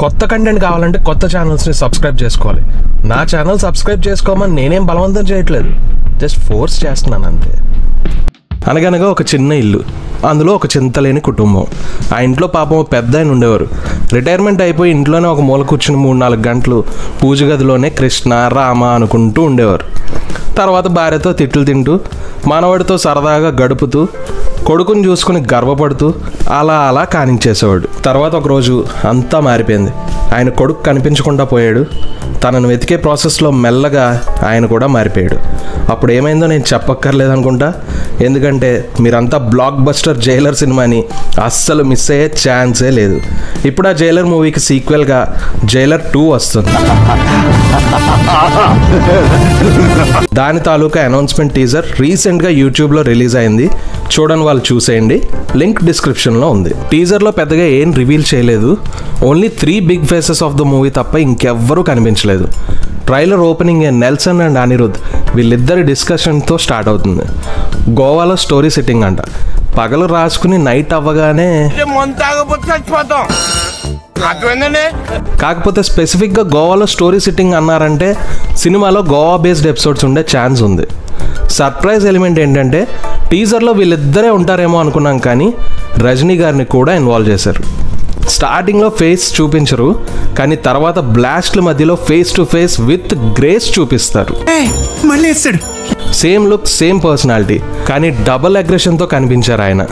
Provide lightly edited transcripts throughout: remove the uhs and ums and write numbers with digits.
కొత్త కంటెంట్ కావాలంటే కొత్త ఛానల్స్ని సబ్స్క్రైబ్ చేసుకోవాలి. నా ఛానల్ సబ్స్క్రైబ్ చేసుకోమని నేనేం బలవంతం చేయట్లేదు, జస్ట్ ఫోర్స్ చేస్తున్నాను అంతే. అనగనగా ఒక చిన్న ఇల్లు, అందులో ఒక చింతలేని కుటుంబం. ఆ ఇంట్లో పాపం పెద్ద ఆయన ఉండేవారు. రిటైర్మెంట్ అయిపోయి ఇంట్లోనే ఒక మూల కూర్చుని 3-4 గంటలు పూజ గదిలోనే కృష్ణ రామ అనుకుంటూ ఉండేవారు. తర్వాత భార్యతో తిట్లు తింటూ, మనవడితో సరదాగా గడుపుతూ, కొడుకుని చూసుకుని గర్వపడుతూ అలా అలా కానించేసేవాడు. తర్వాత ఒకరోజు అంతా మారిపోయింది. ఆయన కొడుకు కనిపించకుండా పోయాడు. తనను వెతికే ప్రాసెస్లో మెల్లగా ఆయన కూడా మారిపోయాడు. అప్పుడు ఏమైందో నేను చెప్పక్కర్లేదనుకుంటా, ఎందుకంటే మీరంతా బ్లాక్ బస్టర్ జైలర్ సినిమాని అస్సలు మిస్ అయ్యే ఛాన్సే లేదు. ఇప్పుడు ఆ జైలర్ మూవీకి సీక్వెల్గా జైలర్ 2 వస్తుంది. దాని తాలూకా అనౌన్స్మెంట్ టీజర్ రీసెంట్గా యూట్యూబ్లో రిలీజ్ అయింది. చూడని వాళ్ళు చూసేయండి, లింక్ డిస్క్రిప్షన్లో ఉంది. టీజర్లో పెద్దగా ఏం రివీల్ చేయలేదు, only 3 big faces of the movie తప్ప ఇంకెవ్వరూ కనిపించలేదు. Trailer opening Nelson and Anirudh వీళ్ళిద్దరి డిస్కషన్తో స్టార్ట్ అవుతుంది. గోవాలో స్టోరీ సిట్టింగ్ అంట. పగలు రాసుకుని నైట్ అవ్వగానే, కాకపోతే స్పెసిఫిక్గా గోవాలో స్టోరీ సిట్టింగ్ అన్నారంటే సినిమాలో గోవా బేస్డ్ ఎపిసోడ్స్ ఉండే ఛాన్స్ ఉంది. సర్ప్రైజ్ ఎలిమెంట్ ఏంటంటే టీజర్లో వీళ్ళిద్దరే ఉంటారేమో అనుకున్నాం, కానీ రజనీ గారిని కూడా ఇన్వాల్వ్ చేశారు. స్టార్టింగ్లో ఫేస్ చూపించరు, కానీ తర్వాత బ్లాస్ట్ల మధ్యలో face to face with grace చూపిస్తారు. సేమ్ లుక్, సేమ్ పర్సనాలిటీ, కానీ డబుల్ అగ్రెషన్తో కనిపించారు ఆయన.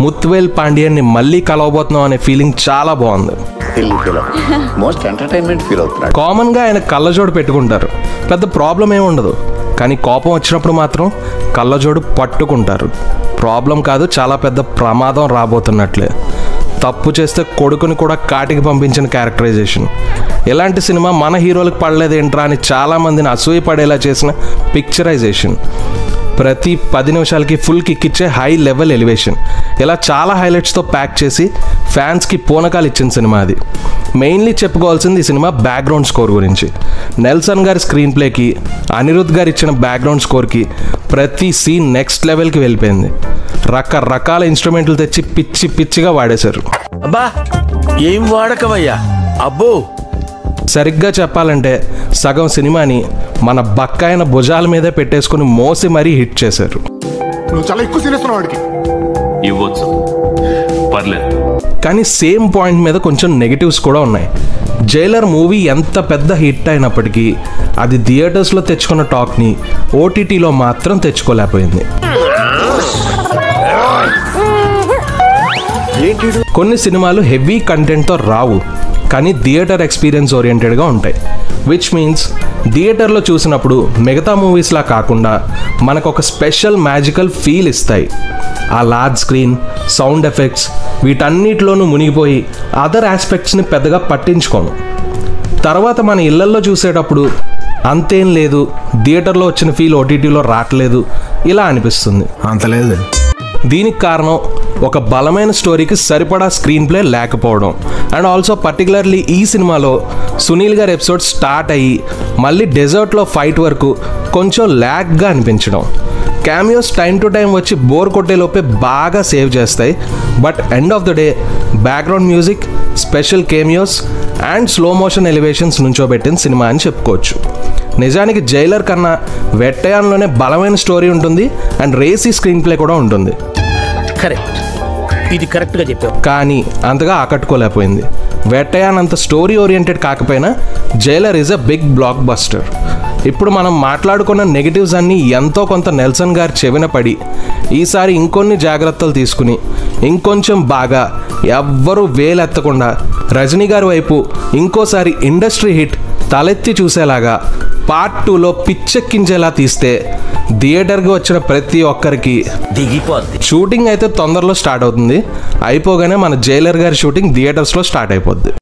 ముత్వేల్ పాండియన్ని మళ్ళీ కలవబోతున్నాం అనే ఫీలింగ్ చాలా బాగుంది. కామన్గా ఆయన కళ్ళజోడు పెట్టుకుంటారు, పెద్ద ప్రాబ్లం ఏమి ఉండదు. కానీ కోపం వచ్చినప్పుడు మాత్రం కళ్ళజోడు పట్టుకుంటారు. ప్రాబ్లం కాదు, చాలా పెద్ద ప్రమాదం రాబోతున్నట్లే. తప్పు చేస్తే కొడుకుని కూడా కాటికి పంపించిన క్యారెక్టరైజేషన్. ఇలాంటి సినిమా మన హీరోలకు పడలేదేంట్రా అని చాలామందిని అసూయ పడేలా చేసిన పిక్చరైజేషన్. ప్రతి 10 నిమిషాలకి ఫుల్ కిక్ ఇచ్చే హై లెవెల్ ఎలివేషన్. ఇలా చాలా హైలైట్స్తో ప్యాక్ చేసి ఫ్యాన్స్కి పూనకాలు ఇచ్చిన సినిమా అది. మెయిన్లీ చెప్పుకోవాల్సింది ఈ సినిమా బ్యాక్గ్రౌండ్ స్కోర్ గురించి. నెల్సన్ గారి స్క్రీన్ ప్లేకి, అనిరుద్ గారు ఇచ్చిన బ్యాక్గ్రౌండ్ స్కోర్కి ప్రతి సీన్ నెక్స్ట్ లెవెల్కి వెళ్ళిపోయింది. రకరకాల ఇన్స్ట్రుమెంట్లు తెచ్చి పిచ్చి పిచ్చిగా వాడేశారు. అబ్బా ఏం వాడకవయ్యా అబ్బో. సరిగ్గా చెప్పాలంటే సగం సినిమాని మన బక్కాయన భుజాల మీదే పెట్టేసుకుని మోసి మరీ హిట్ చేశారు. కానీ సేమ్ పాయింట్ మీద కొంచెం నెగిటివ్స్ కూడా ఉన్నాయి. జైలర్ మూవీ ఎంత పెద్ద హిట్ అయినప్పటికీ అది థియేటర్స్లో తెచ్చుకున్న టాక్ని ఓటీటీలో మాత్రం తెచ్చుకోలేకపోయింది. కొన్ని సినిమాలు హెవీ కంటెంట్తో రావు, కానీ థియేటర్ ఎక్స్పీరియన్స్ ఓరియంటెడ్గా ఉంటాయి. విచ్ మీన్స్ థియేటర్లో చూసినప్పుడు మిగతా మూవీస్లా కాకుండా మనకు ఒక స్పెషల్ మ్యాజికల్ ఫీల్ ఇస్తాయి. ఆ లార్జ్ స్క్రీన్, సౌండ్ ఎఫెక్ట్స్ వీటన్నిటిలోనూ మునిగిపోయి అదర్ ఆస్పెక్ట్స్ని పెద్దగా పట్టించుకోము. తర్వాత మన ఇళ్లల్లో చూసేటప్పుడు అంతేం లేదు, థియేటర్లో వచ్చిన ఫీల్ ఓటీటీలో రావట్లేదు ఇలా అనిపిస్తుంది. అంతలేదు. దీనికి కారణం ఒక బలమైన స్టోరీకి సరిపడా స్క్రీన్ ప్లే లేకపోవడం. అండ్ ఆల్సో పర్టికులర్లీ ఈ సినిమాలో సునీల్ గారి ఎపిసోడ్ స్టార్ట్ అయ్యి మళ్ళీ డెజర్ట్లో ఫైట్ వరకు కొంచెం ల్యాగ్గా అనిపించడం. క్యామియోస్ టైం టు టైం వచ్చి బోర్ కొట్టేలోపే బాగా సేవ్ చేస్తాయి. But end of the day background music, special cameos and slow motion elevations నుంచోబెట్టిన సినిమా అని చెప్పుకోవచ్చు. నిజానికి జైలర్ కన్నా వెట్టయాన్లోనే బలమైన స్టోరీ ఉంటుంది అండ్ రేసీ స్క్రీన్ ప్లే కూడా ఉంటుంది. కరెక్ట్, ఇది కరెక్ట్గా చెప్పావు. కానీ అంతగా ఆకట్టుకోలేకపోయింది. వెట్టయాన్ అంత స్టోరీ ఓరియంటెడ్ కాకపోయినా Jailer is a big blockbuster. ఇప్పుడు మనం మాట్లాడుకున్న నెగిటివ్స్ అన్నీ ఎంతో కొంత నెల్సన్ గారు చెవిన పడి ఈసారి ఇంకొన్ని జాగ్రత్తలు తీసుకుని ఇంకొంచెం బాగా ఎవ్వరూ వేలెత్తకుండా రజనీ గారి వైపు ఇంకోసారి ఇండస్ట్రీ హిట్ తలెత్తి చూసేలాగా పార్ట్ 2లో పిచ్చెక్కించేలా తీస్తే థియేటర్కి వచ్చిన ప్రతి ఒక్కరికి దిగిపోద్ది. షూటింగ్ అయితే తొందరలో స్టార్ట్ అవుతుంది. అయిపోగానే మన జైలర్ గారి షూటింగ్ థియేటర్స్లో స్టార్ట్ అయిపోద్ది.